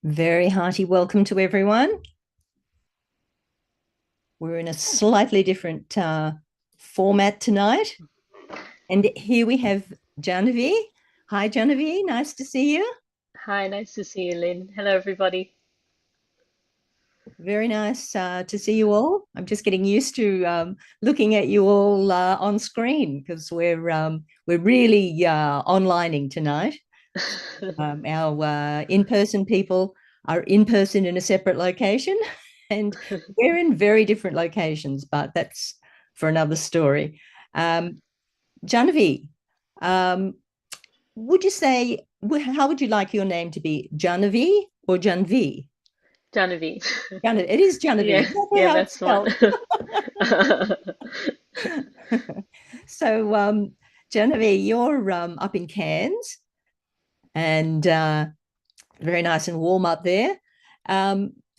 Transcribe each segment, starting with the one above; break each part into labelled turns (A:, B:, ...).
A: Very hearty welcome to everyone. We're in a slightly different format tonight. And here we have Genevieve. Hi, Genevieve. Nice to see you.
B: Hi, nice to see you, Lynn. Hello, everybody.
A: Very nice to see you all. I'm just getting used to looking at you all on screen because we're really onlining tonight. Our in-person people are in person in a separate location, and we're in very different locations, but that's for another story. Um, Genevieve, um, would you say, how would you like your name to be? Genevieve or Genevieve?
B: Genevieve.
A: Genevieve. It is
B: Yeah,
A: Genevieve. Exactly
B: yeah,
A: how it's
B: that's one.
A: spelled. So, Genevieve, you're up in Cairns and very nice and warm up there.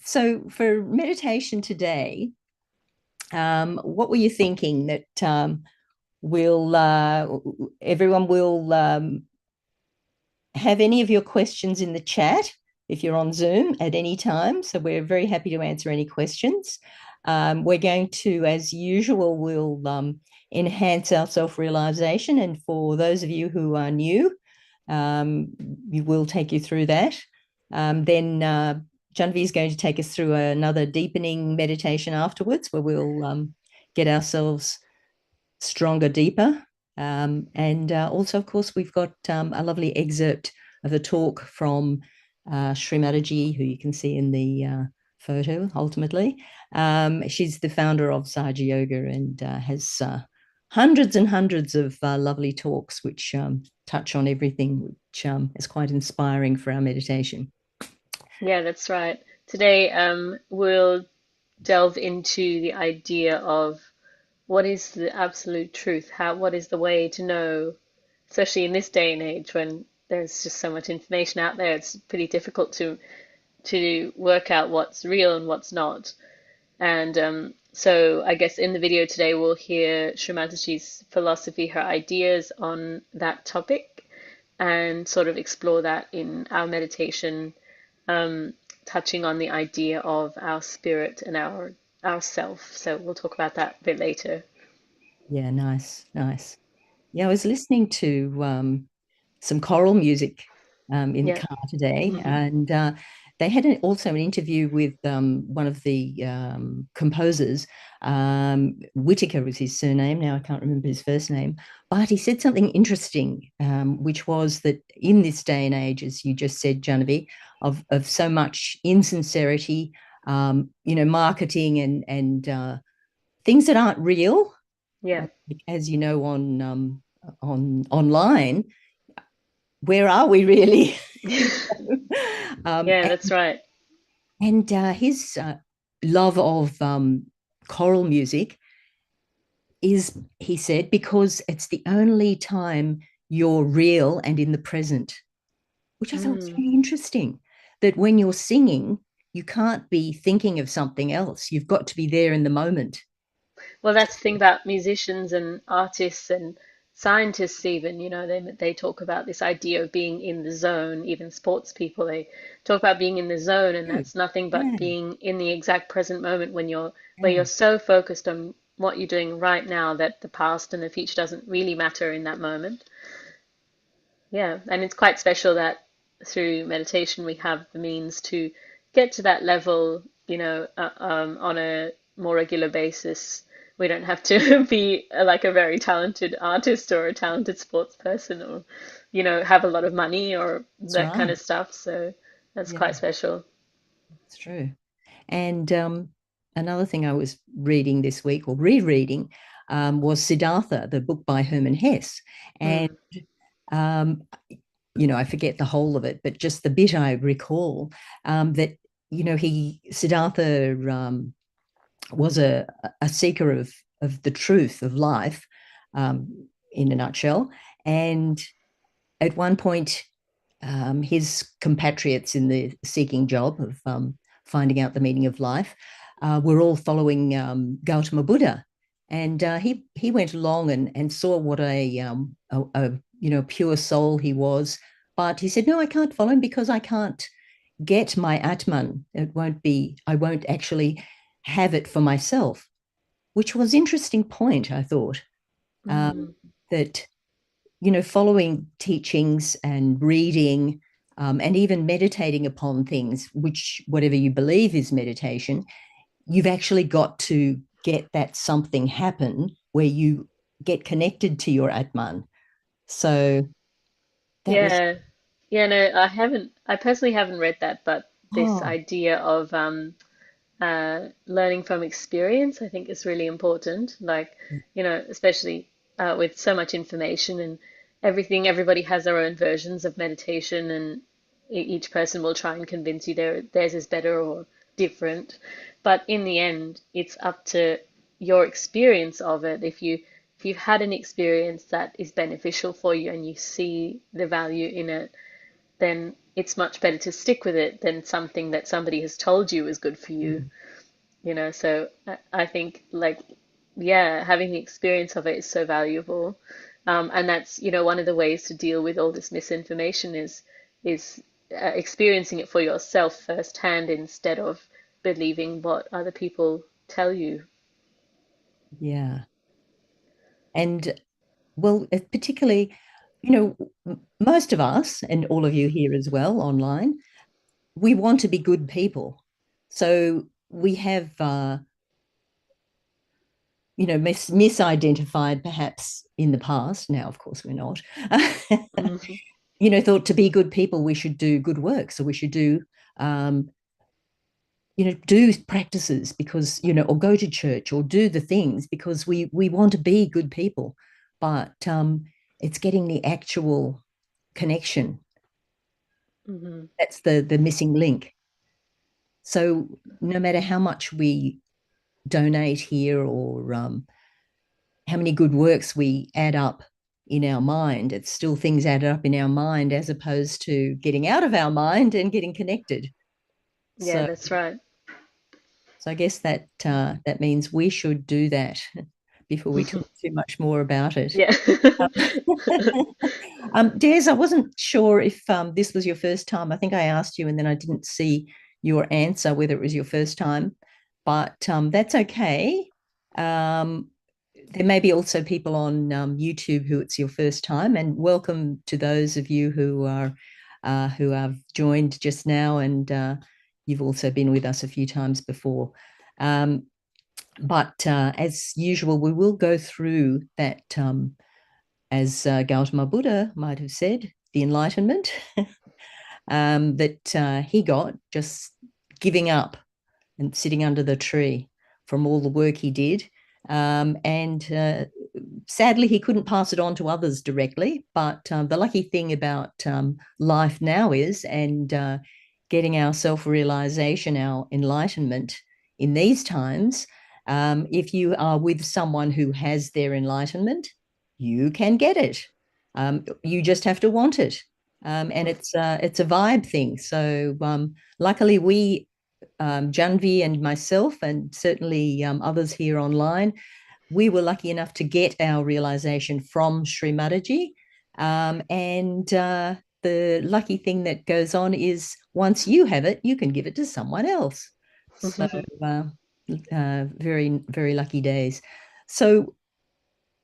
A: So for meditation today, what were you thinking that will everyone will have any of your questions in the chat if you're on Zoom at any time? So we're very happy to answer any questions. We're going to, as usual, we'll enhance our self-realization. And for those of you who are new, we will take you through that. Then Janvi is going to take us through another deepening meditation afterwards, where we'll get ourselves stronger, deeper. And also, of course, we've got a lovely excerpt of a talk from Shri Mataji, who you can see in the photo ultimately. She's the founder of Sahaja Yoga and has hundreds and hundreds of lovely talks which touch on everything, which is quite inspiring for our meditation.
B: Yeah, that's right. Today, we'll delve into the idea of what is the absolute truth? What is the way to know, especially in this day and age when there's just so much information out there, it's pretty difficult to work out what's real and what's not. And so I guess in the video today, we'll hear Shri Mataji's philosophy, her ideas on that topic, and sort of explore that in our meditation, touching on the idea of our spirit and our self. So we'll talk about that a bit later.
A: Yeah, nice, nice. Yeah, I was listening to some choral music in the
B: Yeah.
A: car today, and they had also an interview with one of the composers. Whitaker was his surname. Now I can't remember his first name, but he said something interesting, which was that in this day and age, as you just said, Genevieve, of so much insincerity, marketing and things that aren't real,
B: Yeah.
A: as you know, on online, where are we really? um,
B: Yeah, that's right.
A: and his love of choral music is, he said, because it's the only time you're real and in the present, which I thought was
B: Mm.
A: really interesting. That when you're singing, you can't be thinking of something else. You've got to be there in the moment.
B: Well, that's the thing about musicians and artists and scientists even, they talk about this idea of being in the zone. Even sports people, they talk about being in the zone, and that's nothing but
A: Yeah,
B: being in the exact present moment when where
A: yeah,
B: you're so focused on what you're doing right now that the past and the future doesn't really matter in that moment. Yeah, and it's quite special that through meditation we have the means to get to that level, on a more regular basis. We don't have to be like a very talented artist or a talented sports person or, have a lot of money or
A: that's
B: that kind
A: right.
B: of stuff. So that's
A: Yeah,
B: quite special.
A: it's true. And another thing I was reading this week or rereading was Siddhartha, the book by Hermann Hesse. And,
B: Mm.
A: um, I forget the whole of it, but just the bit I recall that, Siddhartha was a seeker of the truth of life in a nutshell. And at one point, his compatriots in the seeking job of finding out the meaning of life were all following Gautama Buddha, and he went along and saw what a pure soul he was, but he said, "No, I can't follow him because I can't." get my Atman. I won't actually have it for myself, which was interesting point, I thought,
B: Mm.
A: that, following teachings and reading, and even meditating upon things, which whatever you believe is meditation, you've actually got to get that something happen where you get connected to your Atman. So that was,
B: Yeah. Yeah, no, I personally haven't read that, but this
A: oh,
B: idea of learning from experience, I think is really important. Like, especially with so much information and everything, everybody has their own versions of meditation, and each person will try and convince you theirs is better or different. But in the end, it's up to your experience of it. If you've had an experience that is beneficial for you and you see the value in it, then it's much better to stick with it than something that somebody has told you is good for you. So I think, like, yeah, having the experience of it is so valuable. And that's, one of the ways to deal with all this misinformation is experiencing it for yourself firsthand instead of believing what other people tell you.
A: yeah. And well, particularly, most of us and all of you here as well online, we want to be good people. So we have, misidentified perhaps in the past. Now, of course, we're not.
B: Mhm.
A: Thought to be good people, we should do good work. So we should um, do practices because, or go to church or do the things because we want to be good people. But it's getting the actual connection.
B: Mhm.
A: That's the missing link. So no matter how much we donate here or how many good works we add up in our mind, it's still things added up in our mind as opposed to getting out of our mind and getting connected.
B: Yeah,
A: So,
B: that's right.
A: so I guess that means we should do that before we talk too much more about it.
B: Yeah.
A: Des, I wasn't sure if this was your first time. I think I asked you and then I didn't see your answer, whether it was your first time, but that's okay. Um, there may be also people on YouTube who it's your first time, and welcome to those of you who have joined just now, and you've also been with us a few times before. Um, but as usual, we will go through that, as Gautama Buddha might have said, the enlightenment that he got just giving up and sitting under the tree from all the work he did. And sadly, he couldn't pass it on to others directly. But the lucky thing about life now is, and getting our self realization, our enlightenment in these times, if you are with someone who has their enlightenment, you can get it. You just have to want it. And it's a vibe thing. So luckily, Janvi and myself, and certainly others here online, we were lucky enough to get our realization from Shri Mataji. And the lucky thing that goes on is once you have it, you can give it to someone else. So uh, very, very lucky days. So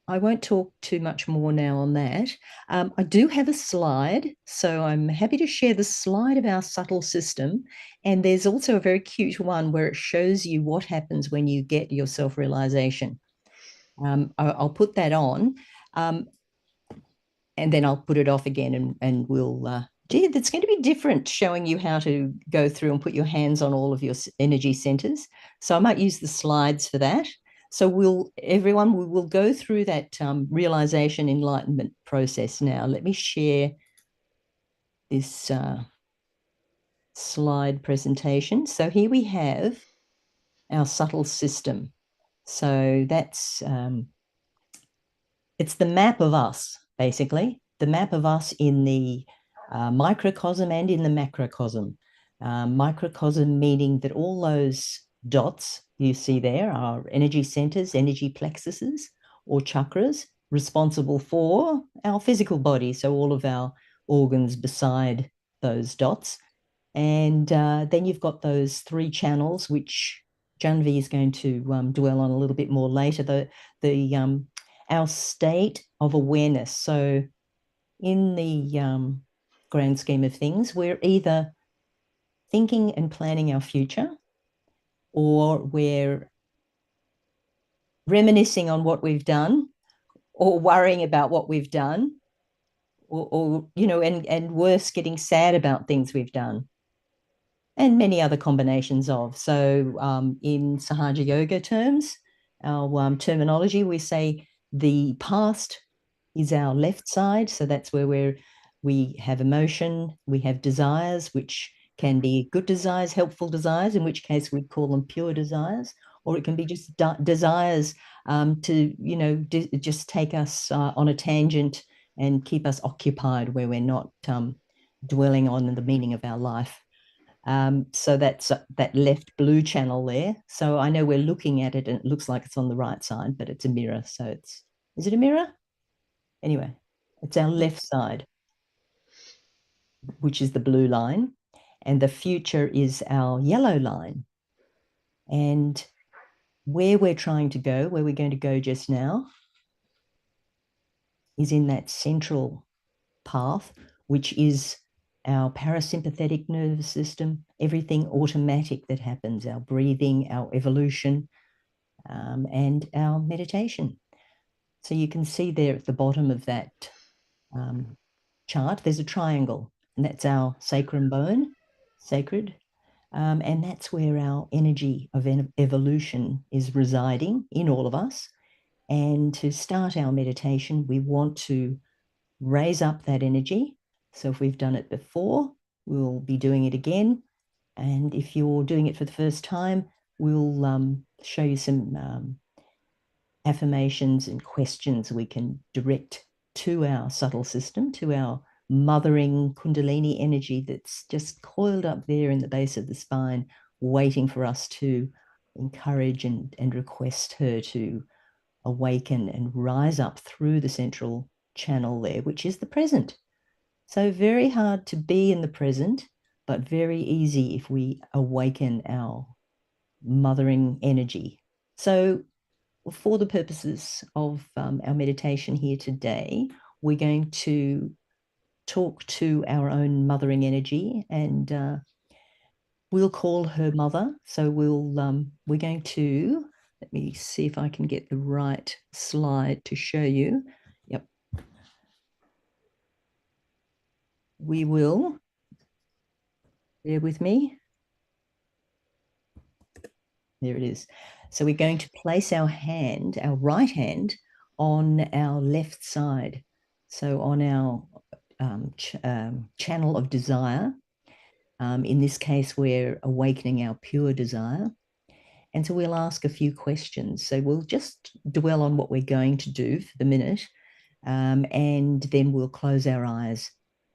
A: I won't talk too much more now on that. I do have a slide, so I'm happy to share the slide of our subtle system. And there's also a very cute one where it shows you what happens when you get your self realization. I'll put that on, um, and then I'll put it off again, and we'll. Gee, that's going to be different, showing you how to go through and put your hands on all of your energy centers. So I might use the slides for that. So we will go through that realization enlightenment process now. Let me share this slide presentation. So here we have our subtle system. So it's the map of us, basically, the map of us in the microcosm and in the macrocosm. Microcosm meaning that all those dots you see there are energy centers, energy plexuses, or chakras responsible for our physical body. So all of our organs beside those dots. And then you've got those three channels, which Janvi is going to dwell on a little bit more later. Our state of awareness. So in the grand scheme of things, we're either thinking and planning our future, or we're reminiscing on what we've done, or worrying about what we've done, or and worse, getting sad about things we've done, and many other combinations of. So in Sahaja Yoga terms, our terminology, we say the past is our left side. So that's where we have emotion, we have desires, which can be good desires, helpful desires, in which case we'd call them pure desires, or it can be just desires to, just take us on a tangent and keep us occupied where we're not dwelling on the meaning of our life. So that's that left blue channel there. So I know we're looking at it and it looks like it's on the right side, but it's a mirror. So is it a mirror? Anyway, it's our left side, which is the blue line, and the future is our yellow line. And where we're trying to go, where we're going to go just now, is in that central path, which is our parasympathetic nervous system, everything automatic that happens, our breathing, our evolution, and our meditation. So you can see there at the bottom of that chart, there's a triangle, and that's our sacrum bone, sacred. And that's where our energy of evolution is residing in all of us. And to start our meditation, we want to raise up that energy. So if we've done it before, we'll be doing it again. And if you're doing it for the first time, we'll show you some affirmations and questions we can direct to our subtle system, to our mothering Kundalini energy that's just coiled up there in the base of the spine, waiting for us to encourage and request her to awaken and rise up through the central channel there, which is the present. So very hard to be in the present, but very easy if we awaken our mothering energy. So for the purposes of our meditation here today, we're going to talk to our own mothering energy, and we'll call her mother. So we're going to, let me see if I can get the right slide to show you. Yep. We will, bear with me. There it is. So we're going to place our hand, our right hand, on our left side. So on our channel of desire. In this case, we're awakening our pure desire. And so we'll ask a few questions. So we'll just dwell on what we're going to do for the minute, and then we'll close our eyes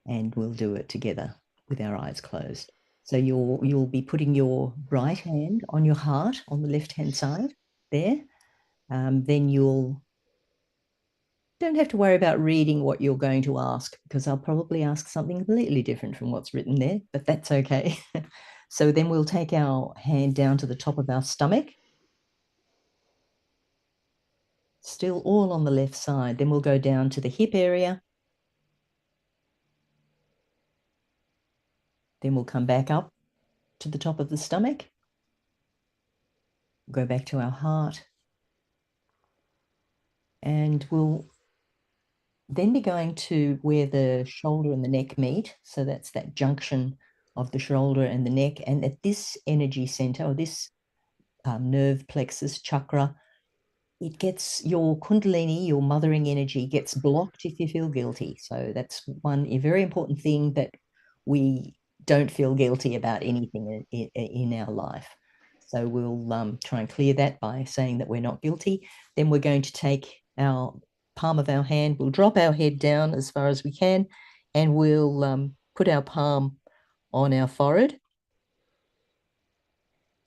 A: and we'll do it together with our eyes closed. So you'll be putting your right hand on your heart on the left-hand side there. Then you'll don't have to worry about reading what you're going to ask, because I'll probably ask something completely different from what's written there, but that's okay. So then we'll take our hand down to the top of our stomach, still all on the left side. Then we'll go down to the hip area. Then we'll come back up to the top of the stomach, go back to our heart, and we'll then be going to where the shoulder and the neck meet. So that's that junction of the shoulder and the neck. And at this energy center, or this nerve plexus chakra, it gets your Kundalini, your mothering energy gets blocked if you feel guilty. So that's a very important thing, that we don't feel guilty about anything in our life. So we'll try and clear that by saying that we're not guilty. Then we're going to take our palm of our hand, we'll drop our head down as far as we can, and we'll put our palm on our forehead.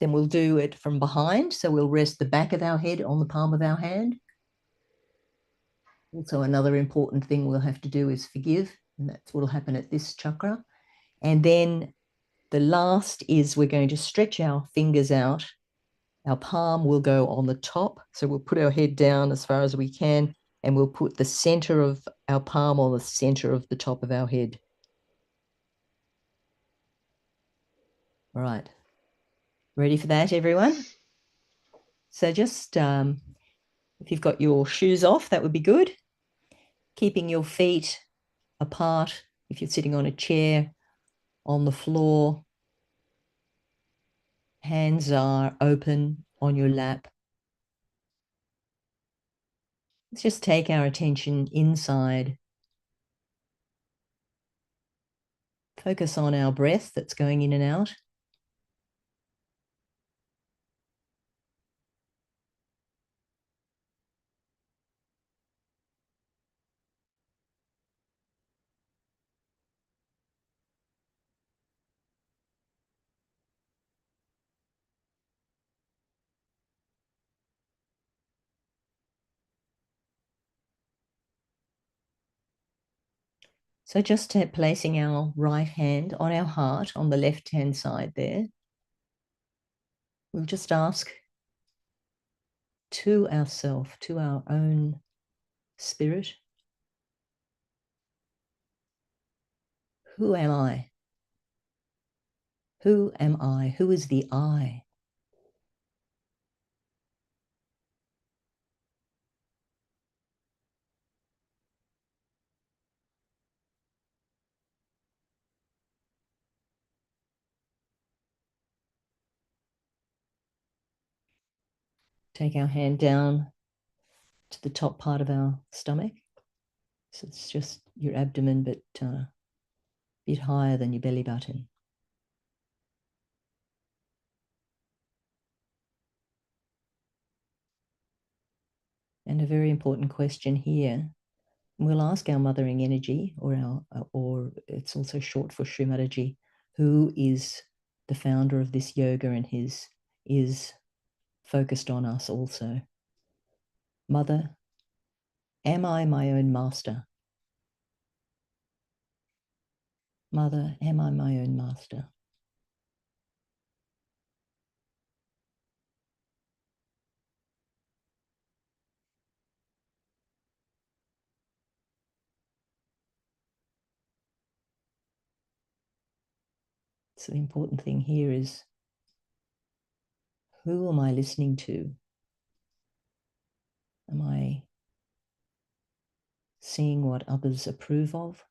A: Then we'll do it from behind. So we'll rest the back of our head on the palm of our hand. Also, another important thing we'll have to do is forgive, and that's what will happen at this chakra. And then The last is we're going to stretch our fingers out. Our palm will go on the top. So we'll put our head down as far as we can, and we'll put the center of our palm on the center of the top of our head. All right. Ready for that, everyone? So just if you've got your shoes off, that would be good. Keeping your feet apart. If you're sitting on a chair, on the floor, hands are open on your lap. Let's just take our attention inside. Focus on our breath that's going in and out. So just placing our right hand on our heart on the left-hand side there. We'll just ask to ourself, to our own spirit, who am I? Who am I? Who is the I? Take our hand down to the top part of our stomach. So it's just your abdomen, but a bit higher than your belly button. And a very important question here. We'll ask our mothering energy, or it's also short for Shri Mataji, who is the founder of this yoga and is focused on us also. Mother, am I my own master? Mother, am I my own master? So the important thing here is, who am I listening to? Am I seeing what others approve of?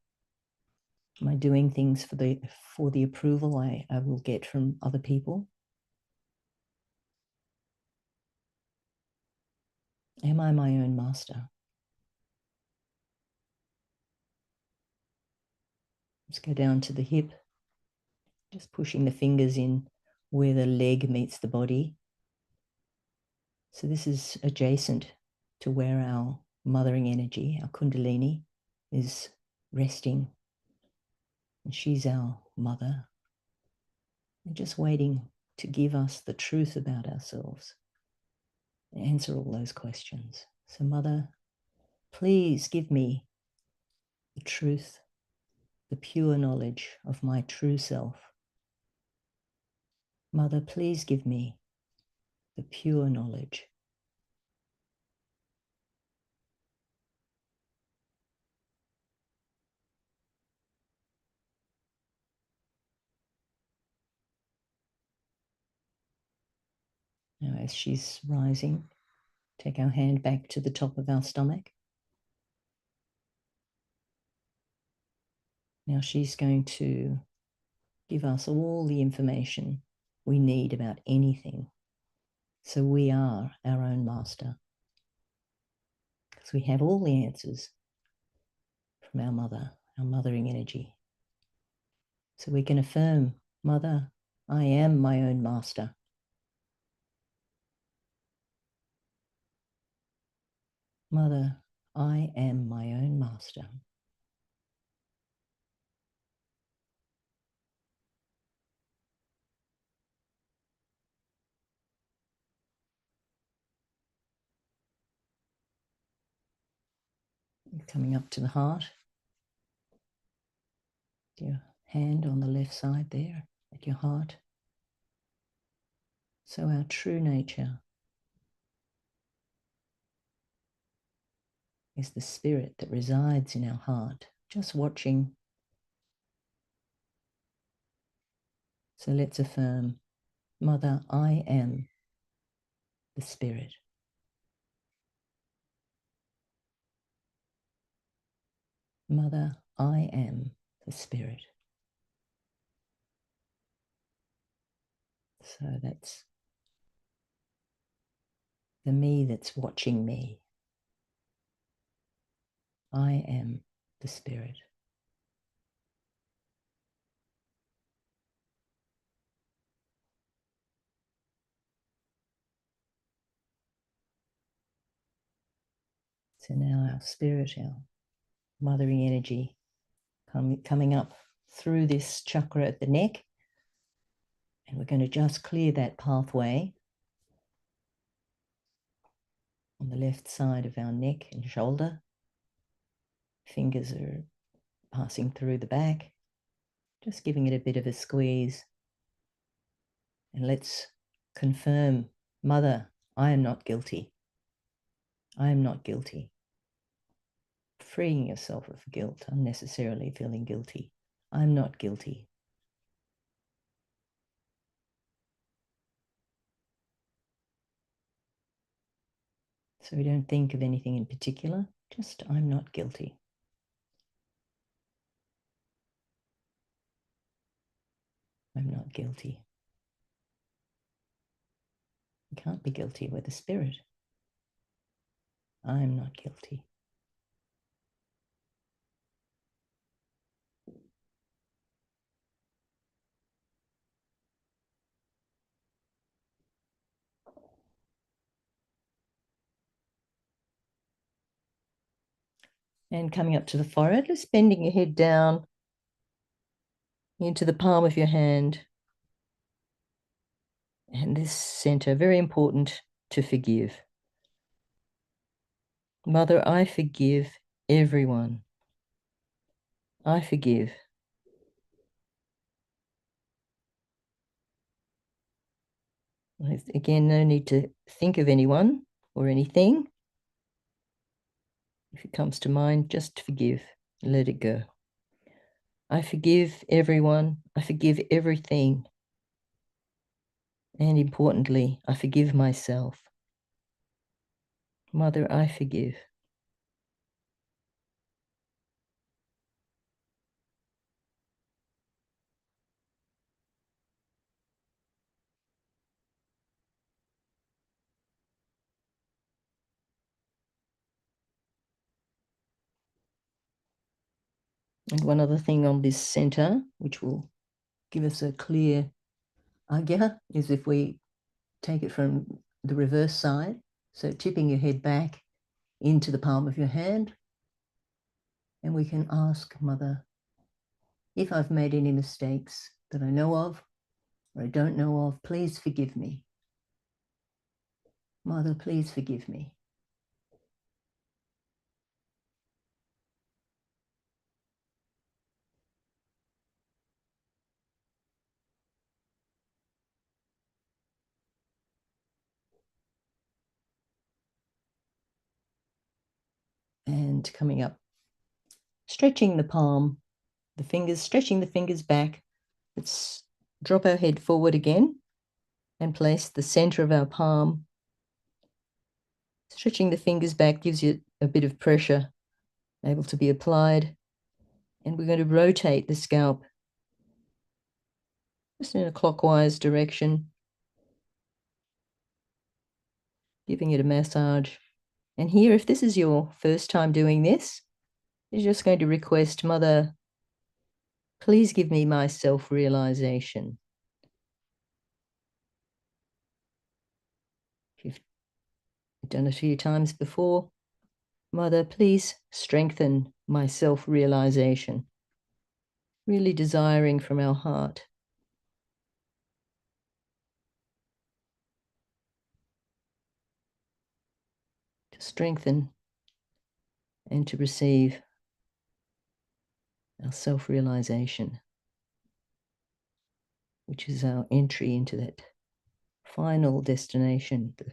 A: Am I doing things for the approval I will get from other people? Am I my own master? Let's go down to the hip, just pushing the fingers in where the leg meets the body. So this is adjacent to where our mothering energy, our kundalini, is resting. And she's our mother. And just waiting to give us the truth about ourselves and answer all those questions. So Mother, please give me the truth, the pure knowledge of my true self. Mother, please give me the pure knowledge. Now, as she's rising, take our hand back to the top of our stomach. Now she's going to give us all the information we need about anything. So we are our own master, because we have all the answers from our mother, our mothering energy. So we can affirm, Mother, I am my own master. Mother, I am my own master. Coming up to the heart. Your hand on the left side there. at your heart. So our true nature is the spirit that resides in our heart, just watching. So let's affirm, Mother, I am the spirit. Mother, I am the spirit. So that's the me that's watching me. I am the spirit. So now our spirit, our mothering energy coming up through this chakra at the neck. And we're going to just clear that pathway on the left side of our neck and shoulder. Fingers are passing through the back, just giving it a bit of a squeeze. And let's confirm, Mother, I am not guilty. I am not guilty. Freeing yourself of guilt, unnecessarily feeling guilty. I'm not guilty. So we don't think of anything in particular, just I'm not guilty. I'm not guilty. You can't be guilty with the spirit. I'm not guilty. And coming up to the forehead, just bending your head down into the palm of your hand. And this center, very important to forgive. Mother, I forgive everyone. I forgive. Again, no need to think of anyone or anything. If it comes to mind, just forgive. Let it go. I forgive everyone. I forgive everything. And importantly, I forgive myself. Mother, I forgive. And one other thing on this center, which will give us a clear agya, is if we take it from the reverse side. So tipping your head back into the palm of your hand. And we can ask, Mother, if I've made any mistakes that I know of or I don't know of, please forgive me. Mother, please forgive me. And coming up, stretching the palm, the fingers, stretching the fingers back. Let's drop our head forward again and place the center of our palm. Stretching the fingers back gives you a bit of pressure able to be applied. And we're going to rotate the scalp just in a clockwise direction, giving it a massage. And here, if this is your first time doing this, you're just going to request, Mother, please give me my self-realization. If you've done it a few times before, Mother, please strengthen my self-realization. Really desiring from our heart. To strengthen and to receive our self-realization. which is our entry into that final destination, the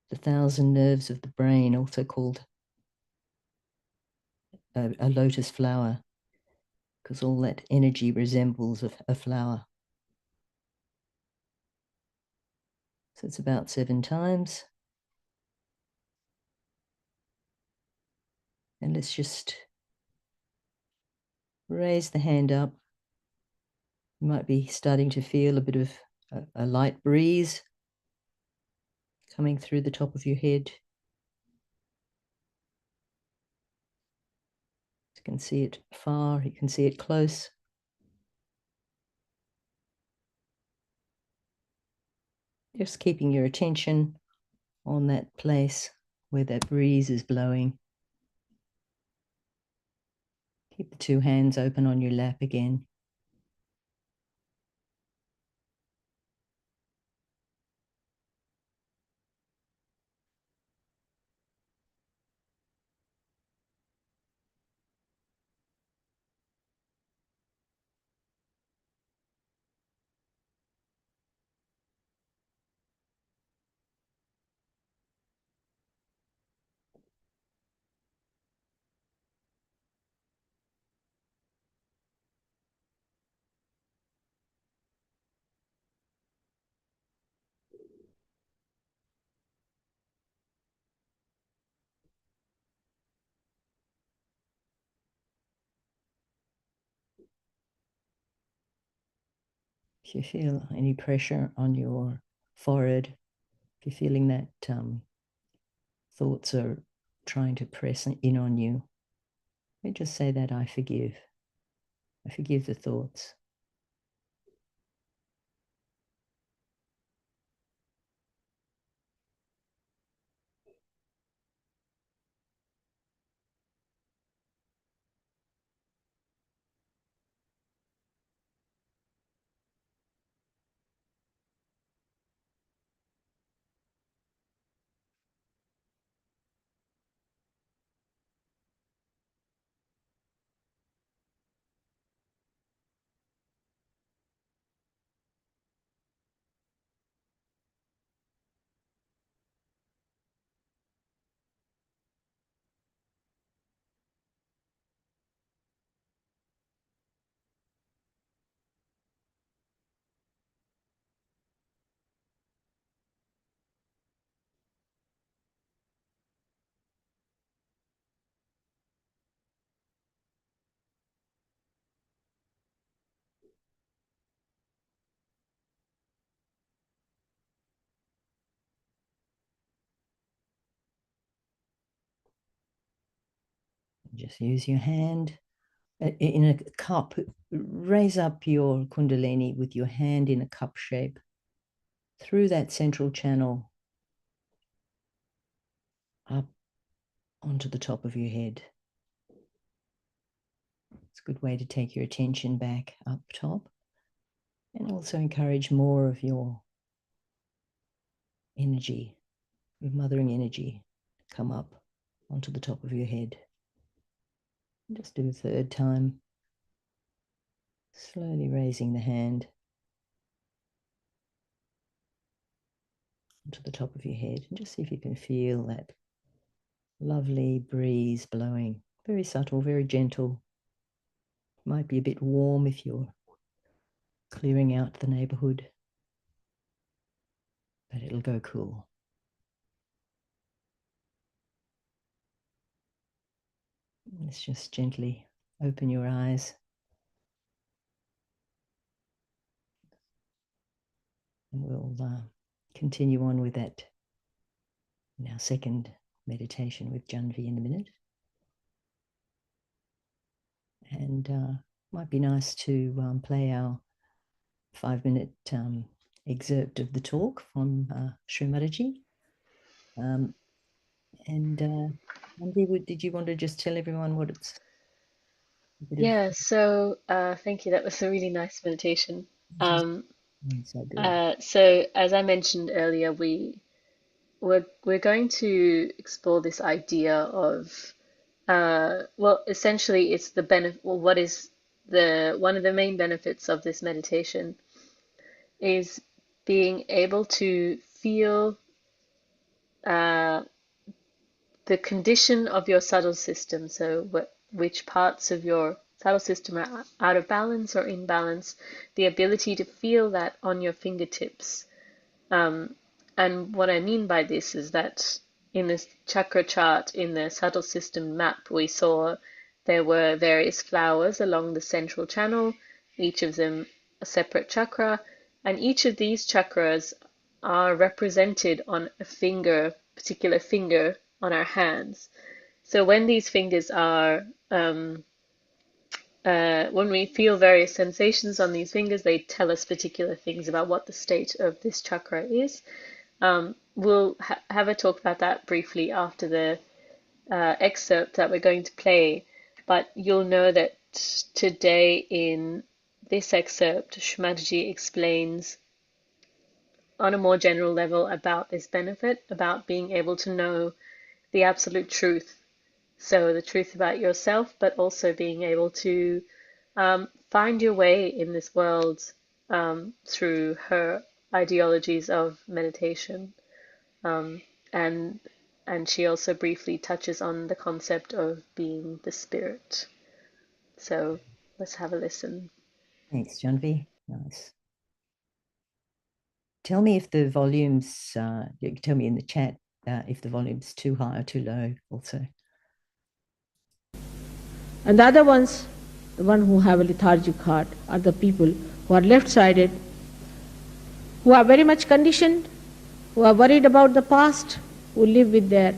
A: 1,000 nerves of the brain, also called a lotus flower, because all that energy resembles a flower. So it's about 7 times. And let's just raise the hand up. You might be starting to feel a bit of a light breeze coming through the top of your head. You can see it far, you can see it close. Just keeping your attention on that place where that breeze is blowing. Keep the 2 hands open on your lap again. If you feel any pressure on your forehead, if you're feeling that thoughts are trying to press in on you, you just say that I forgive. I forgive the thoughts. Just use your hand in a cup. Raise up your Kundalini with your hand in a cup shape through that central channel up onto the top of your head. It's a good way to take your attention back up top and also encourage more of your energy, your mothering energy, to come up onto the top of your head. Just do a 3rd time, slowly raising the hand onto the top of your head, and just see if you can feel that lovely breeze blowing, very subtle, very gentle. Might be a bit warm if you're clearing out the neighborhood, but it'll go cool. Let's just gently open your eyes. And we'll continue on with that in our 2nd meditation with Janvi in a minute. And might be nice to play our 5-minute excerpt of the talk from Shri Mataji. Janvi, did you want to just tell everyone what it's a bit
B: Yeah, so thank you. That was a really nice meditation.
A: of
B: Um,
A: so good.
B: so as I mentioned earlier, we're going to explore this idea of well, essentially, it's the benefit. Well, what is the one of the main benefits of this meditation is being able to feel uh, the condition of your subtle system. So, which parts of your subtle system are out of balance or in balance? The ability to feel that on your fingertips. Um, and what I mean by this is that in this chakra chart, in the subtle system map, we saw there were various flowers along the central channel, each of them a separate chakra, and each of these chakras are represented on a finger, particular finger on our hands. So when these fingers are when we feel various sensations on these fingers, they tell us particular things about what the state of this chakra is. We'll have a talk about that briefly after the excerpt that we're going to play, but you'll know that today in this excerpt, Shri Mataji explains on a more general level about this benefit, about being able to know the absolute truth. So the truth about yourself, but also being able to find your way in this world through her ideologies of meditation. And she also briefly touches on the concept of being the spirit. So let's have a listen.
A: Thanks, Genevieve. Nice. Tell me if the volume's, you can tell me in the chat if the volume's too high or too low also.
C: And the other ones, the one who have a lethargic heart, are the people who are left-sided, who are very much conditioned, who are worried about the past, who live with their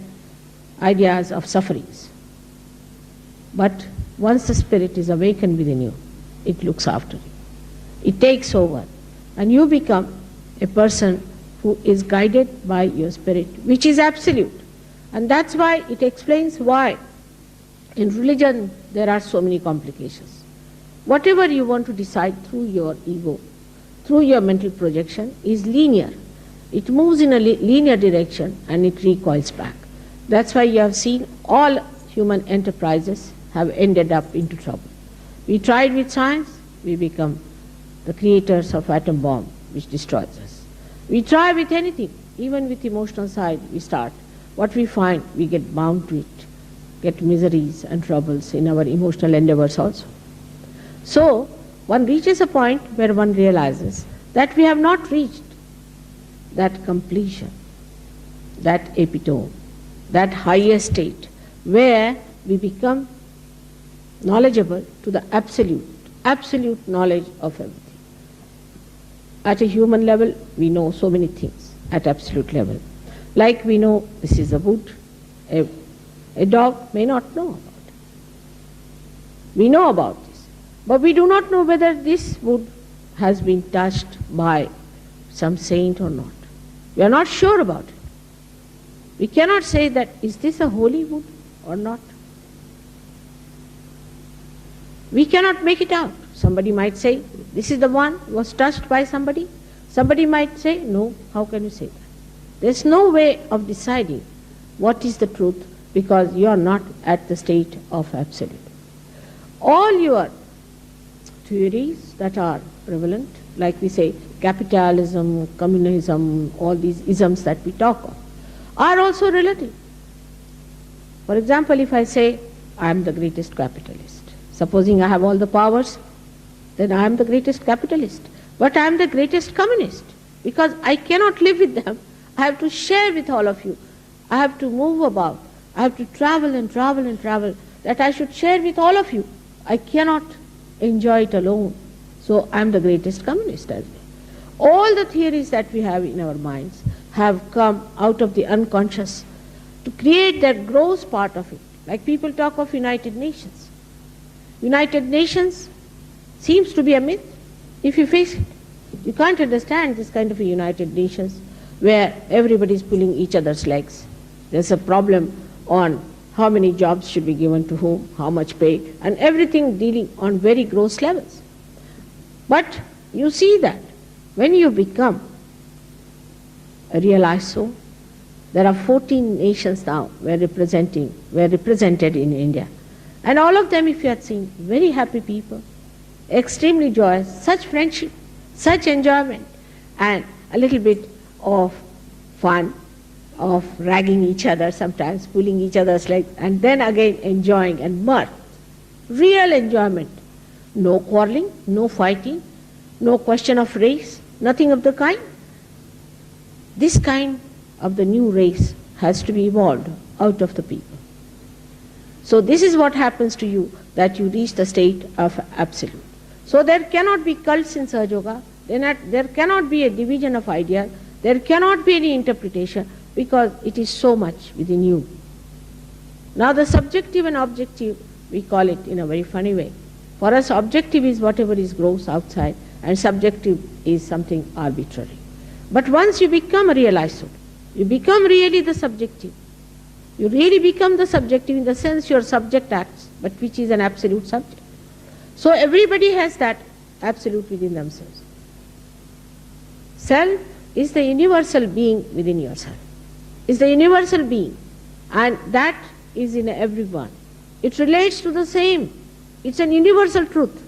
C: ideas of sufferings. But once the spirit is awakened within you, it looks after you. It takes over, and you become a person who is guided by your spirit, which is absolute. And that's why it explains why in religion there are so many complications. Whatever you want to decide through your ego, through your mental projection, is linear. It moves in a linear direction and it recoils back. That's why you have seen all human enterprises have ended up into trouble. We tried with science, we become the creators of atom bomb which destroys us. We try with anything, even with emotional side we start. What we find, we get bound to it, get miseries and troubles in our emotional endeavors also. So, one reaches a point where one realizes that we have not reached that completion, that epitome, that higher state, where we become knowledgeable to the absolute knowledge of everything. At a human level, we know so many things at absolute level. Like we know this is a wood, a dog may not know about it. We know about this, but we do not know whether this wood has been touched by some saint or not. We are not sure about it. We cannot say that, is this a holy wood or not? We cannot make it out. Somebody might say, this is the one who was touched by somebody. Somebody might say, no, how can you say that? There's no way of deciding what is the truth because you are not at the state of absolute. All your theories that are prevalent, like we say, capitalism, communism, all these isms that we talk of, are also relative. For example, if I say, I am the greatest capitalist, supposing I have all the powers, then I am the greatest capitalist. But I am the greatest communist, because I cannot live with them. I have to share with all of you. I have to move about. I have to travel and travel and travel, that I should share with all of you. I cannot enjoy it alone. So I am the greatest communist as well. All the theories that we have in our minds have come out of the unconscious to create that gross part of it. Like people talk of United Nations. United Nations seems to be a myth if you face it. You can't understand this kind of a United Nations where everybody is pulling each other's legs. There's a problem on how many jobs should be given to whom, how much pay, and everything dealing on very gross levels. But you see that when you become a realized soul, There are 14 nations now were represented in India. And all of them, if you had seen, very happy people, extremely joyous, such friendship, such enjoyment, and a little bit of fun, of ragging each other sometimes, pulling each other's legs, and then again enjoying and mirth. Real enjoyment. No quarreling, no fighting, no question of race, nothing of the kind. This kind of the new race has to be evolved out of the people. So this is what happens to you, that you reach the state of absolute. So there cannot be cults in Sahaja Yoga, there cannot be a division of ideas, there cannot be any interpretation, because it is so much within you. Now the subjective and objective, we call it in a very funny way. For us, objective is whatever is gross outside, and subjective is something arbitrary. But once you become a realized soul, you become really the subjective. You really become the subjective in the sense your subject acts, but which is an absolute subject. So everybody has that absolute within themselves. Self is the universal being within yourself. Is the universal being, and that is in everyone. It relates to the same. It's an universal truth.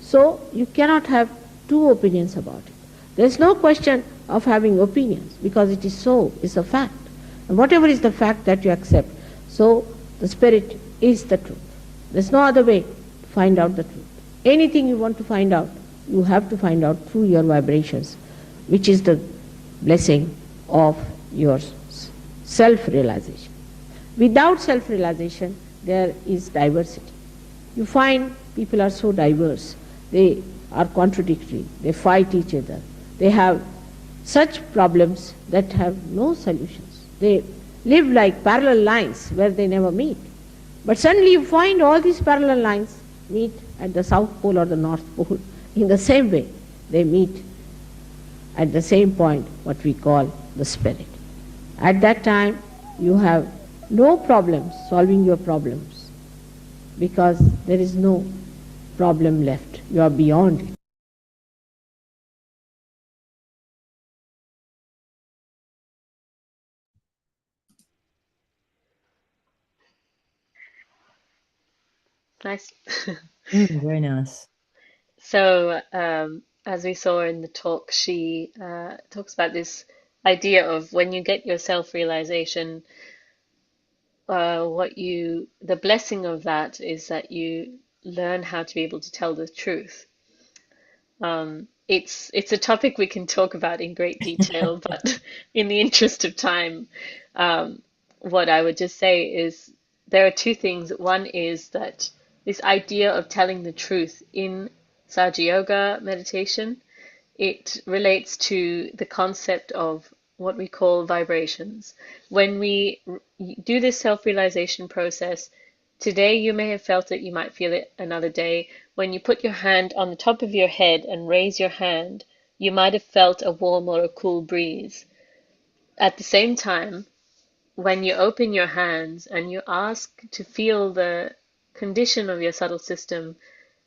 C: So you cannot have two opinions about it. There is no question of having opinions, because it is so, it's a fact. And whatever is the fact that you accept, so the spirit is the truth. There's no other way to find out the truth. Anything you want to find out, you have to find out through your vibrations, which is the blessing of your self-realization. Without self-realization, there is diversity. You find people are so diverse, they are contradictory, they fight each other, they have such problems that have no solutions. They live like parallel lines where they never meet. But suddenly you find all these parallel lines meet at the South Pole or the North Pole in the same way. They meet at the same point, what we call the spirit. At that time, you have no problems solving your problems, because there is no problem left. You are beyond it.
B: Nice.
A: Very nice.
B: So, as we saw in the talk, she talks about this idea of when you get your self-realization, the blessing of that is that you learn how to be able to tell the truth. It's a topic we can talk about in great detail, but in the interest of time, what I would just say is there are two things. One is that this idea of telling the truth in Sahaja Yoga meditation, it relates to the concept of what we call vibrations. When we do this self-realization process, today you may have felt it, you might feel it another day. When you put your hand on the top of your head and raise your hand, you might have felt a warm or a cool breeze. At the same time, when you open your hands and you ask to feel the condition of your subtle system,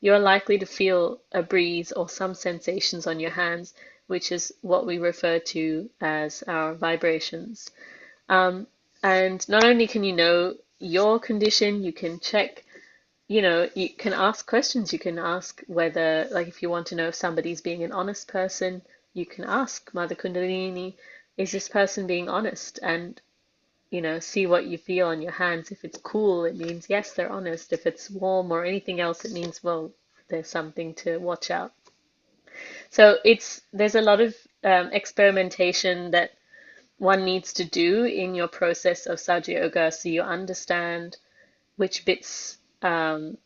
B: you're likely to feel a breeze or some sensations on your hands, which is what we refer to as our vibrations. And not only can you know your condition, you can check, you can ask questions. You can ask whether, like, if you want to know if somebody's being an honest person, you can ask Mother Kundalini, is this person being honest? And see what you feel on your hands. If it's cool, it means yes, they're honest. If it's warm or anything else, it means, well, there's something to watch out. So there's a lot of experimentation that one needs to do in your process of Sahaja Yoga, so you understand which bits, you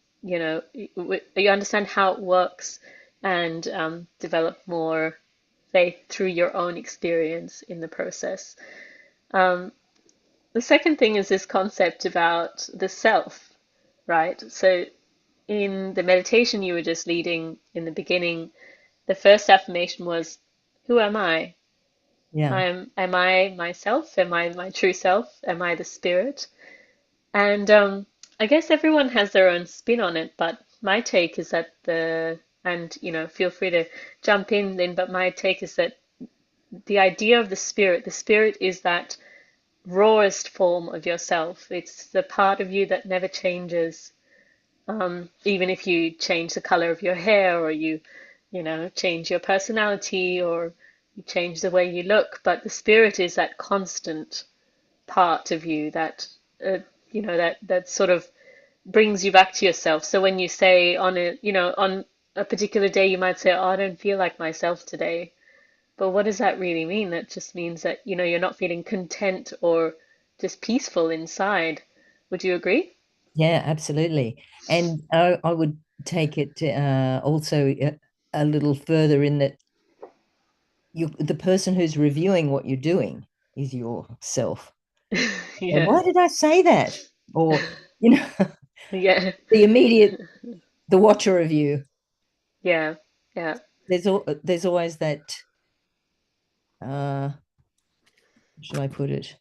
B: understand how it works, and develop more faith through your own experience in the process. The second thing is this concept about the self, right? So in the meditation you were just leading in the beginning, the first affirmation was, who am I?
A: Yeah.
B: Am I myself? Am I my true self? Am I the spirit? And I guess everyone has their own spin on it, but my take is that feel free to jump in then, but my take is that the idea of the spirit is that rawest form of yourself. It's the part of you that never changes. Even if you change the color of your hair, or you change your personality, or you change the way you look, but the spirit is that constant part of you that that sort of brings you back to yourself. So when you say on a particular day, you might say, "Oh, I don't feel like myself today." But what does that really mean? That just means that, you're not feeling content or just peaceful inside. Would you agree?
A: Yeah, absolutely. And I would take it also a little further in that the person who's reviewing what you're doing is yourself. And
B: Yeah.
A: why did I say that? Or, you know,
B: Yeah.
A: the immediate, the watcher of you.
B: Yeah. Yeah.
A: There's always that, how should I put it?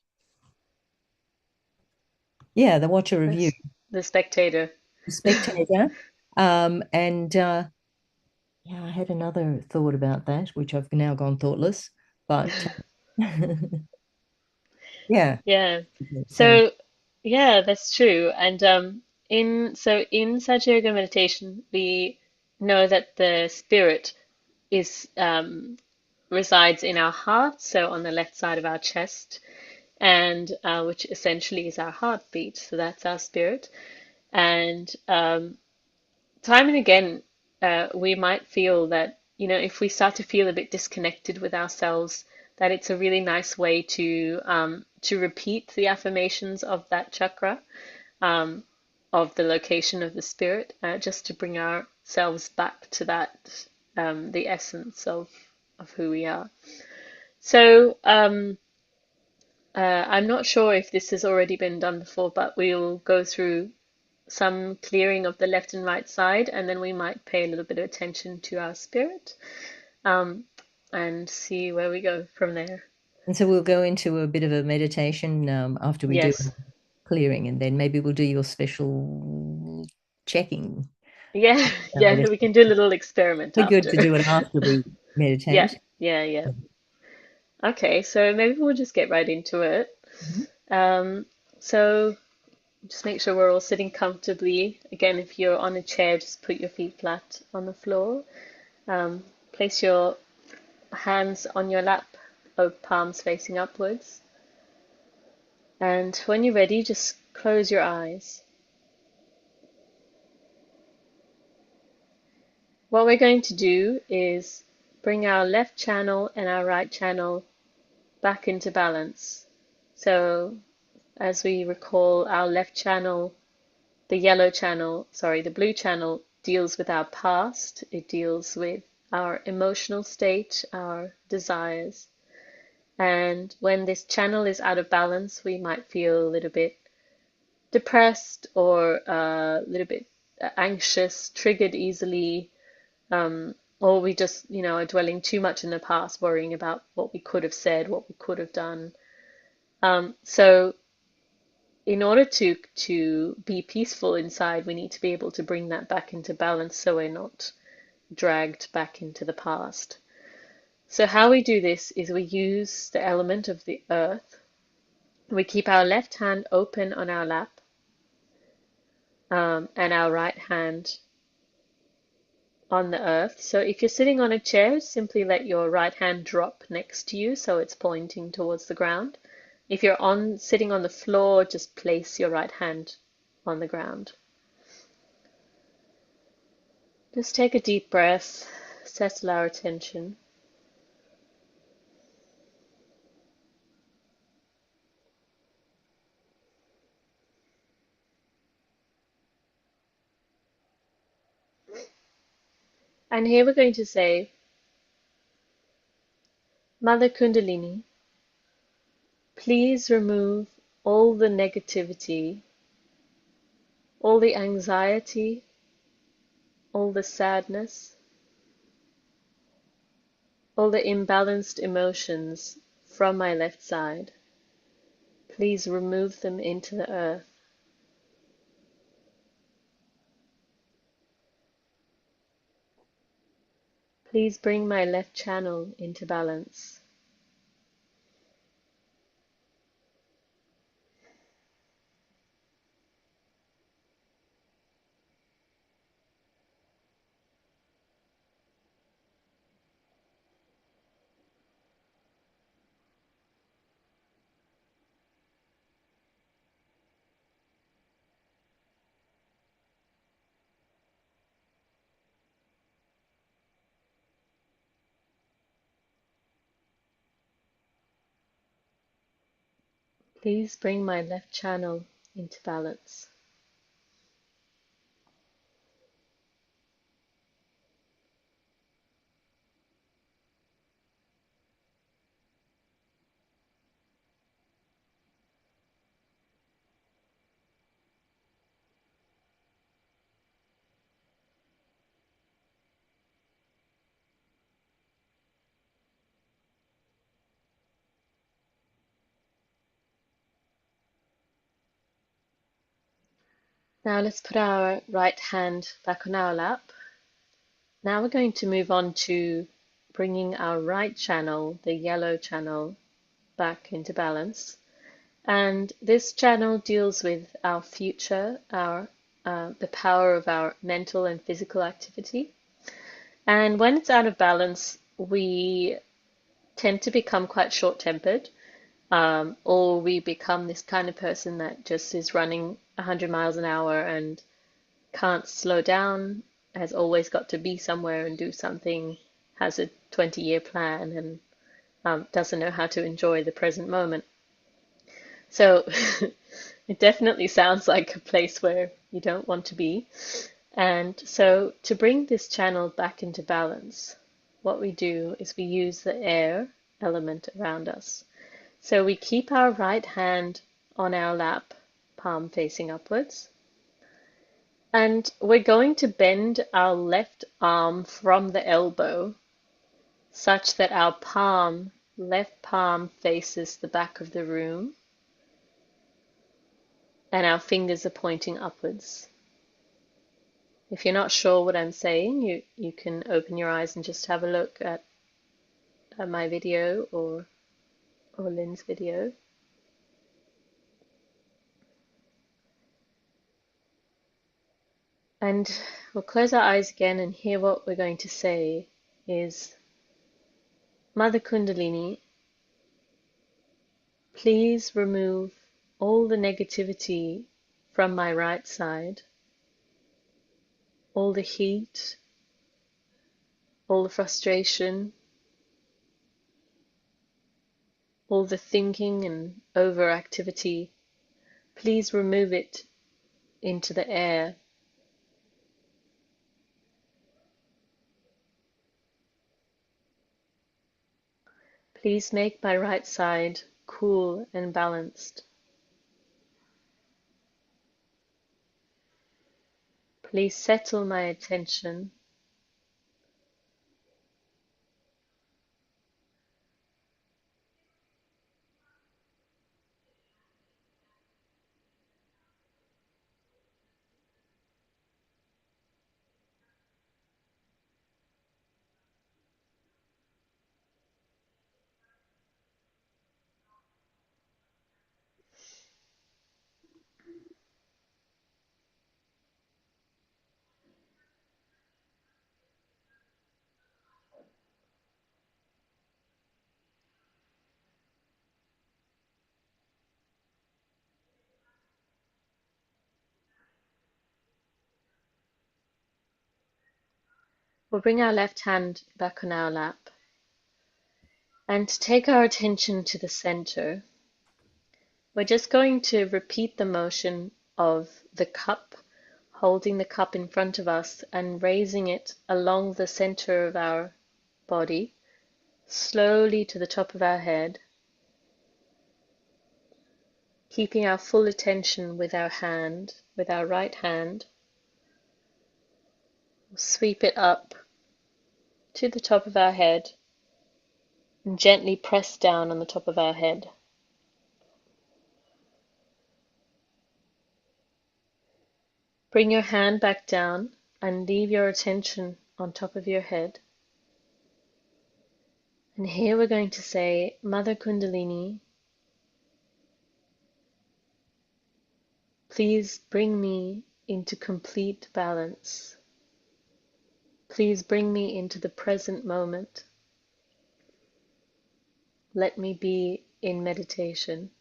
A: Yeah, the watcher of you,
B: The spectator.
A: the spectator. And yeah, I had another thought about that, which I've now gone thoughtless. But yeah,
B: Yeah.
A: so
B: So, yeah, that's true. And in Sahaja Yoga meditation, we know that the spirit is resides in our heart, so on the left side of our chest, and which essentially is our heartbeat. So that's our spirit. And time and again, we might feel that, if we start to feel a bit disconnected with ourselves, that it's a really nice way to repeat the affirmations of that chakra, um, of the location of the spirit, just to bring ourselves back to that, the essence of who we are. So, I'm not sure if this has already been done before, but we'll go through some clearing of the left and right side, and then we might pay a little bit of attention to our spirit, um, and see where we go from there.
A: and so we'll go into a bit of a meditation after we do
B: Yes.
A: clearing, and then maybe we'll do your special checking
B: Yeah, yeah, we can
A: meditation.
B: do a little experiment
A: Be good
B: after.
A: to do it after we
B: Yeah,
A: meditate.
B: yeah, yeah. Okay, so maybe we'll just get right into it.
A: Mhm.
B: Um, so just make sure we're all sitting comfortably. Again, if you're on a chair, just put your feet flat on the floor. Place your hands on your lap, both palms facing upwards. And when you're ready, just close your eyes. What we're going to do is bring our left channel and our right channel back into balance. So, as we recall, our left channel, the blue channel deals with our past, it deals with our emotional state, our desires. And when this channel is out of balance, we might feel a little bit depressed, or a little bit anxious, triggered easily, or we just, are dwelling too much in the past, worrying about what we could have said, what we could have done. So in order to be peaceful inside, we need to be able to bring that back into balance so we're not dragged back into the past. So how we do this is we use the element of the earth. We keep our left hand open on our lap, and our right hand on the earth. So if you're sitting on a chair, simply let your right hand drop next to you so it's pointing towards the ground. If you're sitting on the floor, just place your right hand on the ground. Just take a deep breath, settle our attention. And here we're going to say, Mother Kundalini, please remove all the negativity, all the anxiety, all the sadness, all the imbalanced emotions from my left side. Please remove them into the earth. Please bring my left channel into balance. Please bring my left channel into balance. Now let's put our right hand back on our lap. Now we're going to move on to bringing our right channel, the yellow channel, back into balance. And this channel deals with our future, the power of our mental and physical activity. And when it's out of balance, we tend to become quite short-tempered, or we become this kind of person that just is running 100 miles an hour and can't slow down, has always got to be somewhere and do something, has a 20-year plan, and doesn't know how to enjoy the present moment. So it definitely sounds like a place where you don't want to be. And so to bring this channel back into balance, what we do is we use the air element around us. So we keep our right hand on our lap, palm facing upwards. And we're going to bend our left arm from the elbow such that our left palm faces the back of the room and our fingers are pointing upwards. If you're not sure what I'm saying, you can open your eyes and just have a look at my video or Lynn's video. And we'll close our eyes again, and here what we're going to say is, Mother Kundalini, please remove all the negativity from my right side, all the heat, all the frustration, all the thinking and overactivity. Please remove it into the air. Please make my right side cool and balanced. Please settle my attention. We'll bring our left hand back on our lap and take our attention to the center. We're just going to repeat the motion of the cup, holding the cup in front of us and raising it along the center of our body, slowly to the top of our head, keeping our full attention with our right hand. We'll sweep it up to the top of our head and gently press down on the top of our head. Bring your hand back down and leave your attention on top of your head. And here we're going to say, Mother Kundalini, please bring me into complete balance. Please bring me into the present moment. Let me be in meditation.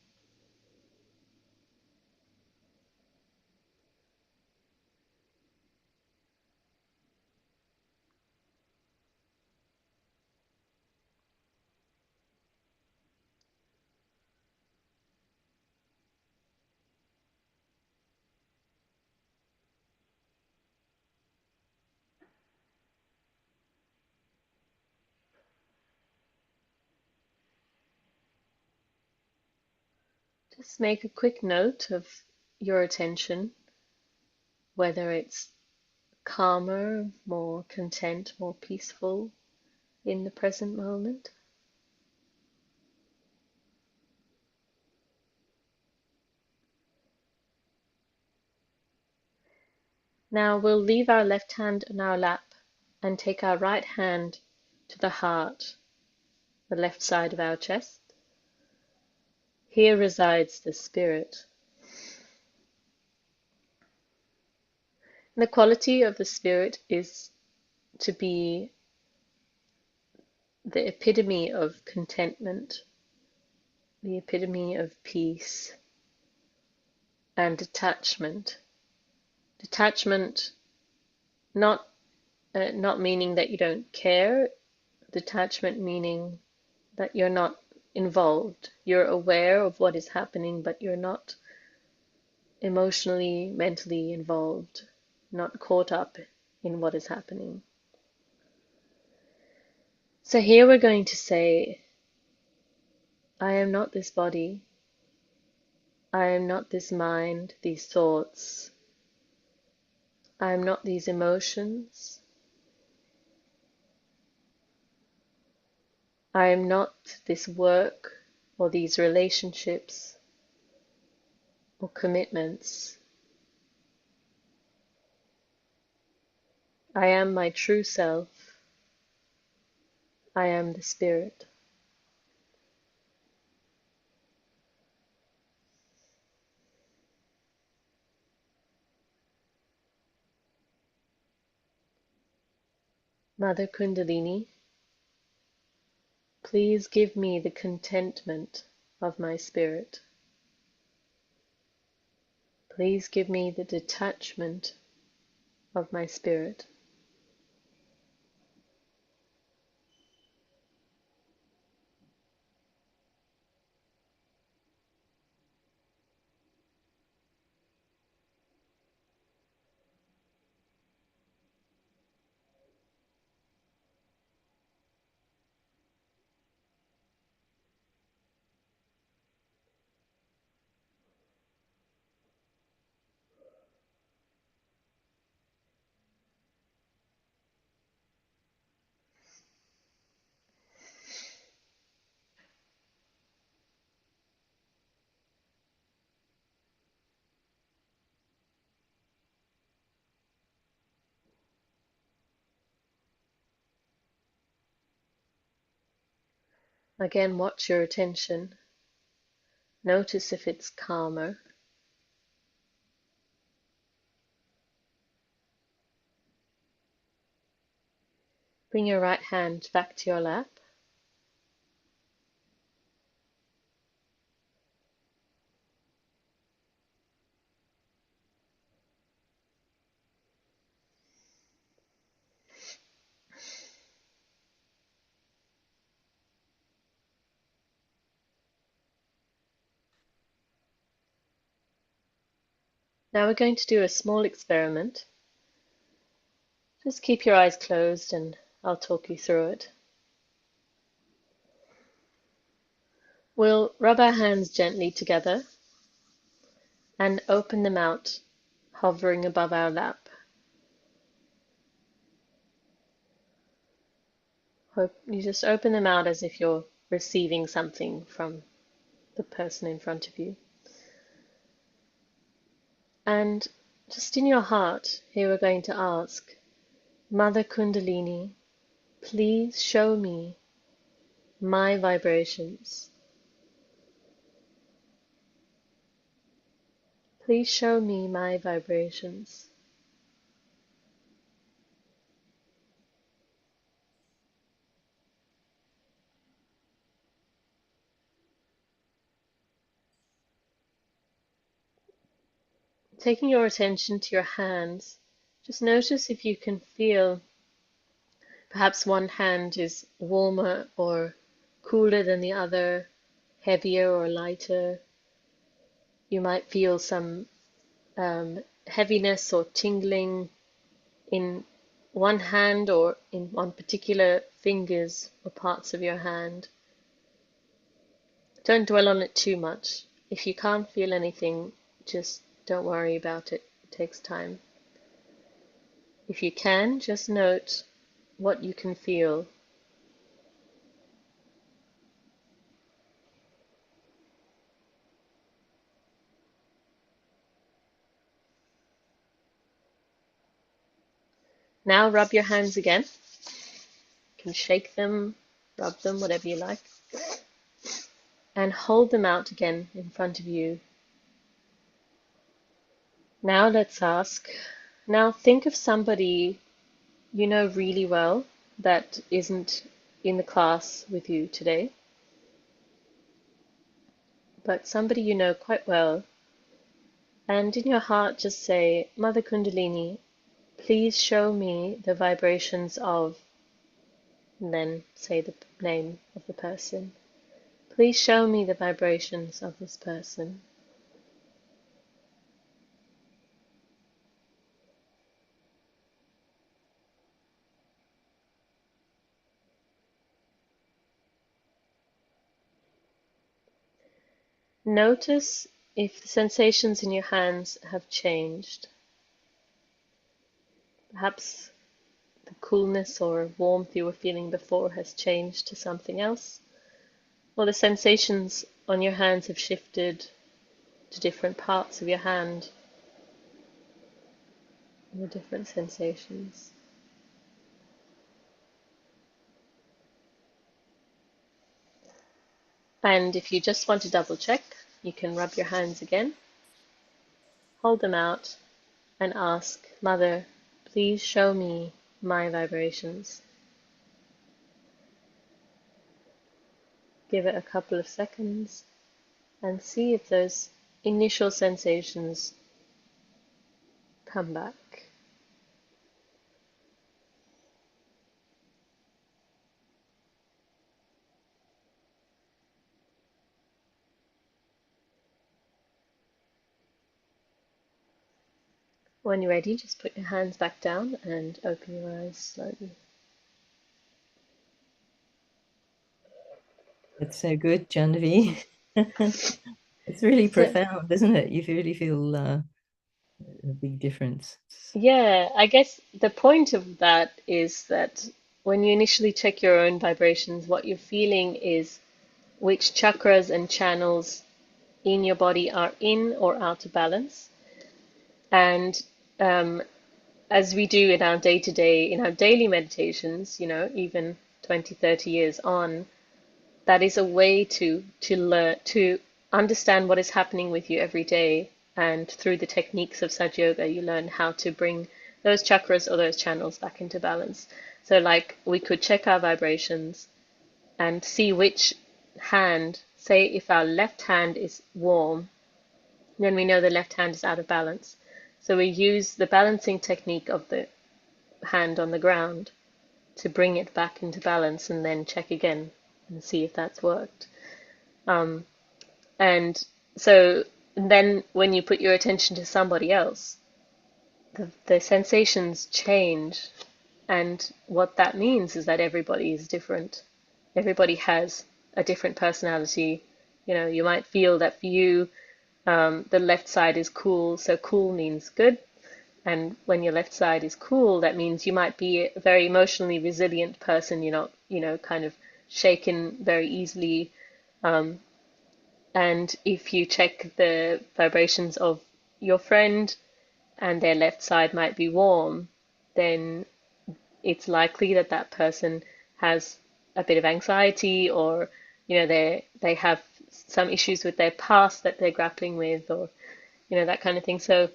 B: Just make a quick note of your attention, whether it's calmer, more content, more peaceful in the present moment. Now we'll leave our left hand on our lap and take our right hand to the heart, the left side of our chest. Here resides the spirit. And the quality of the spirit is to be the epitome of contentment, the epitome of peace and detachment. Detachment, not meaning that you don't care. Detachment meaning that you're not involved. You're aware of what is happening, but you're not emotionally, mentally involved, not caught up in what is happening. So here we're going to say, I am not this body. I am not this mind, these thoughts. I am not these emotions. I am not this work or these relationships or commitments. I am my true self. I am the spirit. Mother Kundalini, please give me the contentment of my spirit. Please give me the detachment of my spirit. Again, watch your attention. Notice if it's calmer. Bring your right hand back to your lap. Now we're going to do a small experiment. Just keep your eyes closed and I'll talk you through it. We'll rub our hands gently together and open them out, hovering above our lap. You just open them out as if you're receiving something from the person in front of you. And just in your heart, here we're going to ask, Mother Kundalini, please show me my vibrations. Please show me my vibrations. Taking your attention to your hands, just notice if you can feel perhaps one hand is warmer or cooler than the other, heavier or lighter. You might feel some heaviness or tingling in one hand or in one particular fingers or parts of your hand. Don't dwell on it too much. If you can't feel anything, just don't worry about it. It takes time. If you can, just note what you can feel. Now rub your hands again. You can shake them, rub them, whatever you like. And hold them out again in front of you. Now let's ask. Now think of somebody you know really well that isn't in the class with you today, but somebody you know quite well. And in your heart, just say, Mother Kundalini, please show me the vibrations of, and then say the name of the person. Please show me the vibrations of this person. Notice if the sensations in your hands have changed. Perhaps the coolness or warmth you were feeling before has changed to something else, or the sensations on your hands have shifted to different parts of your hand, and the different sensations. And if you just want to double check, you can rub your hands again, hold them out, and ask, Mother, please show me my vibrations. Give it a couple of seconds and see if those initial sensations come back. When you're ready, just put your hands back down and open your eyes slowly.
A: That's so good, Janvi. It's really profound, isn't it? You really feel a big difference.
B: Yeah, I guess the point of that is that when you initially check your own vibrations, what you're feeling is which chakras and channels in your body are in or out of balance. And as we do in our day-to-day, in our daily meditations, even 20, 30 years on, that is a way to learn, to understand what is happening with you every day. And through the techniques of Sahaja Yoga, you learn how to bring those chakras or those channels back into balance. So like we could check our vibrations and see which hand, say if our left hand is warm, then we know the left hand is out of balance. So we use the balancing technique of the hand on the ground to bring it back into balance, and then check again and see if that's worked. And so then when you put your attention to somebody else, the sensations change. And what that means is that everybody is different. Everybody has a different personality. You might feel that for you, the left side is cool, so cool means good. And when your left side is cool, that means you might be a very emotionally resilient person. You're not, kind of shaken very easily. And if you check the vibrations of your friend and their left side might be warm, then it's likely that that person has a bit of anxiety, or they have some issues with their past that they're grappling with, or that kind of thing. So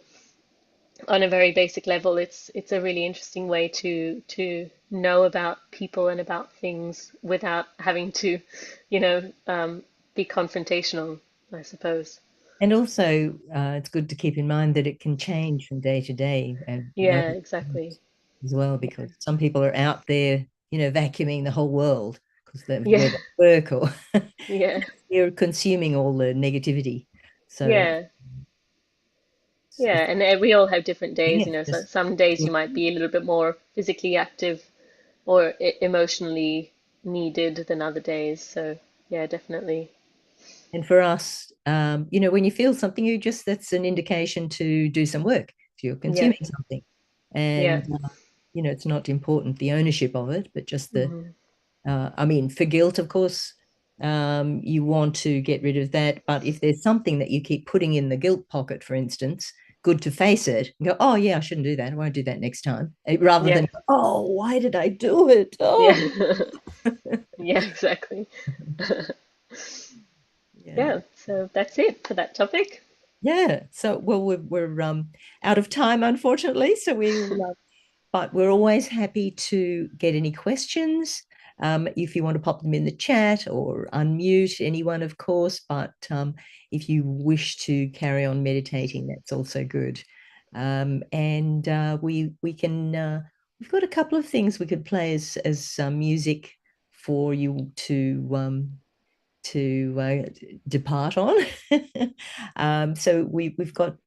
B: on a very basic level, it's a really interesting way to know about people and about things without having to be confrontational, I suppose.
A: And also, it's good to keep in mind that it can change from day to day and
B: Yeah, exactly.
A: as well, because some people are out there, vacuuming the whole world because they're
B: Yeah,
A: where they work, or
B: yeah,
A: you're consuming all the negativity. So
B: yeah. Yeah, and we all have different
A: I
B: days,
A: think it's
B: so
A: just
B: some days you might be a little bit more physically active or emotionally needed than other days. So, yeah, definitely.
A: And for us, when you feel something, that's an indication to do some work if you're
B: Yeah.
A: consuming something.
B: Yeah.
A: And, it's not important, the ownership of it, but just
B: Hmm.
A: for guilt, of course, you want to get rid of that. But if there's something that you keep putting in the guilt pocket, for instance, good to face it and go, oh, yeah, I shouldn't do that. I won't do that next time. Rather
B: Yeah.
A: than, oh, why did I do it?
B: Yeah.
A: Oh,
B: Yeah, exactly.
A: yeah.
B: Yeah, so that's it for that topic.
A: Yeah. So, well, we're out of time, unfortunately. So but we're always happy to get any questions. If you want to pop them in the chat or unmute anyone, of course. But if you wish to carry on meditating, that's also good. And we can we've got a couple of things we could play as music for you to depart on. So we've got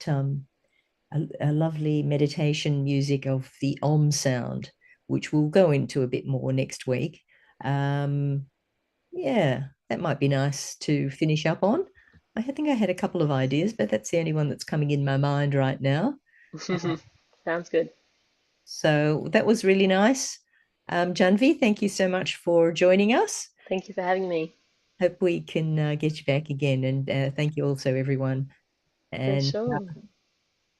A: a lovely meditation music of the Om sound, which we'll go into a bit more next week. Yeah, that might be nice to finish up on. I think I had a couple of ideas, but that's the only one that's coming in my mind right now.
B: Sounds good.
A: So that was really nice. Janvi, thank you so much for joining us.
B: Thank you for having me.
A: Hope we can get you back again. And thank you also, everyone.
B: For
A: And
B: sure.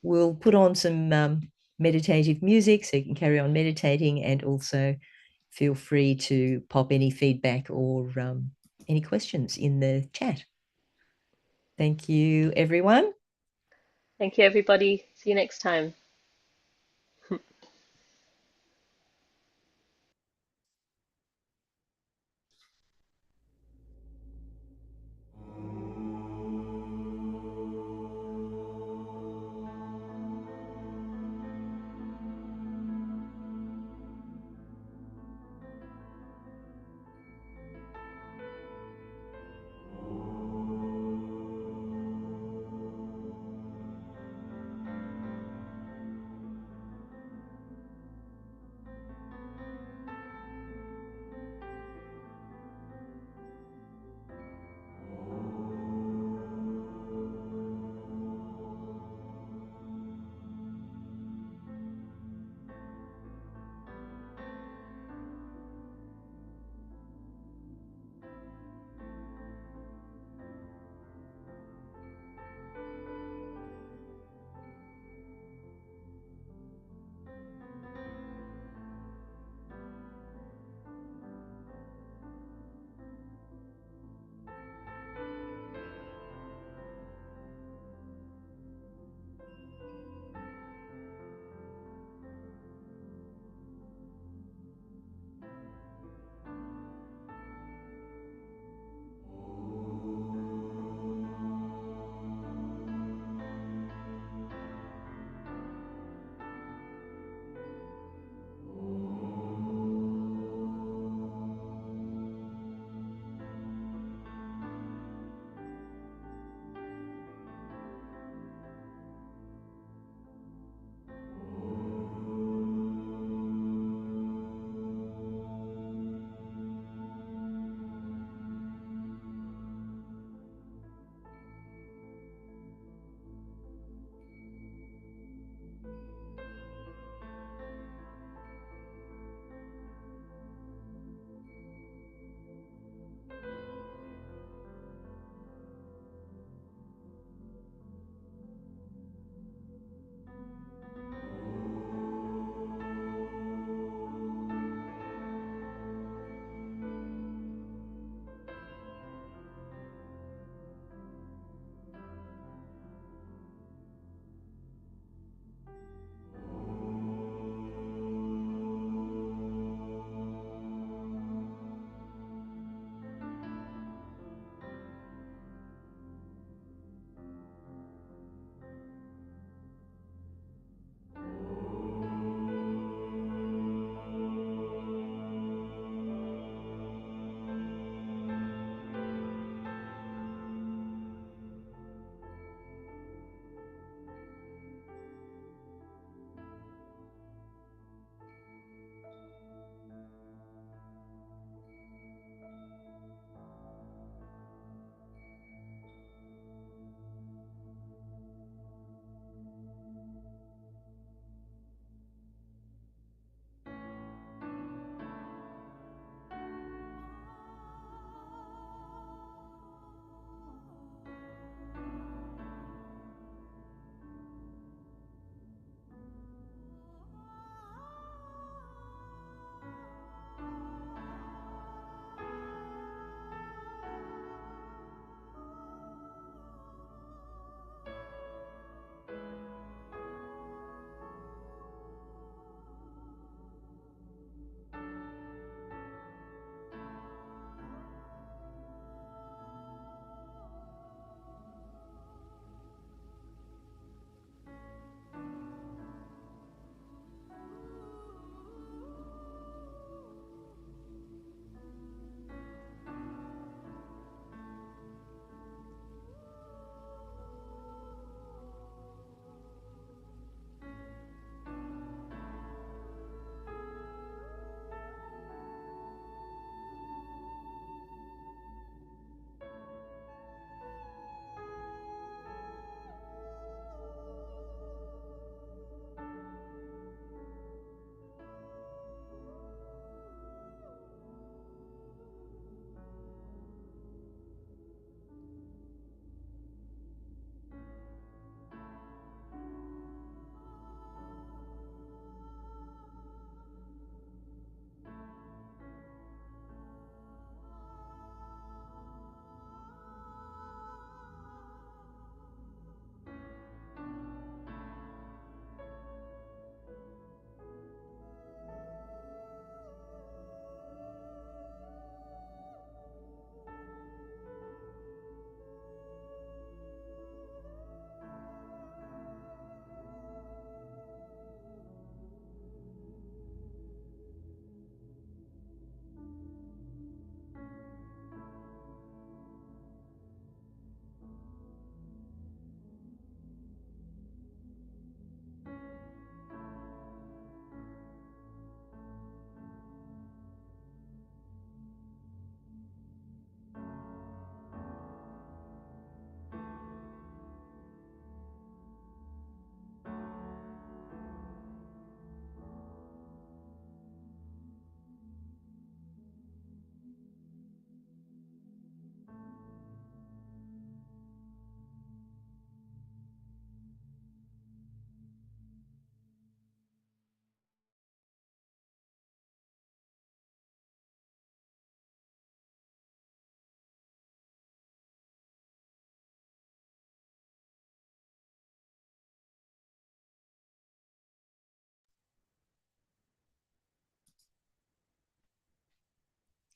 A: we'll put on some meditative music so you can carry on meditating, and also feel free to pop any feedback or any questions in the chat. Thank you, everyone.
B: Thank you, everybody. See you next time.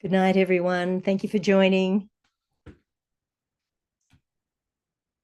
A: Good night, everyone. Thank you for joining.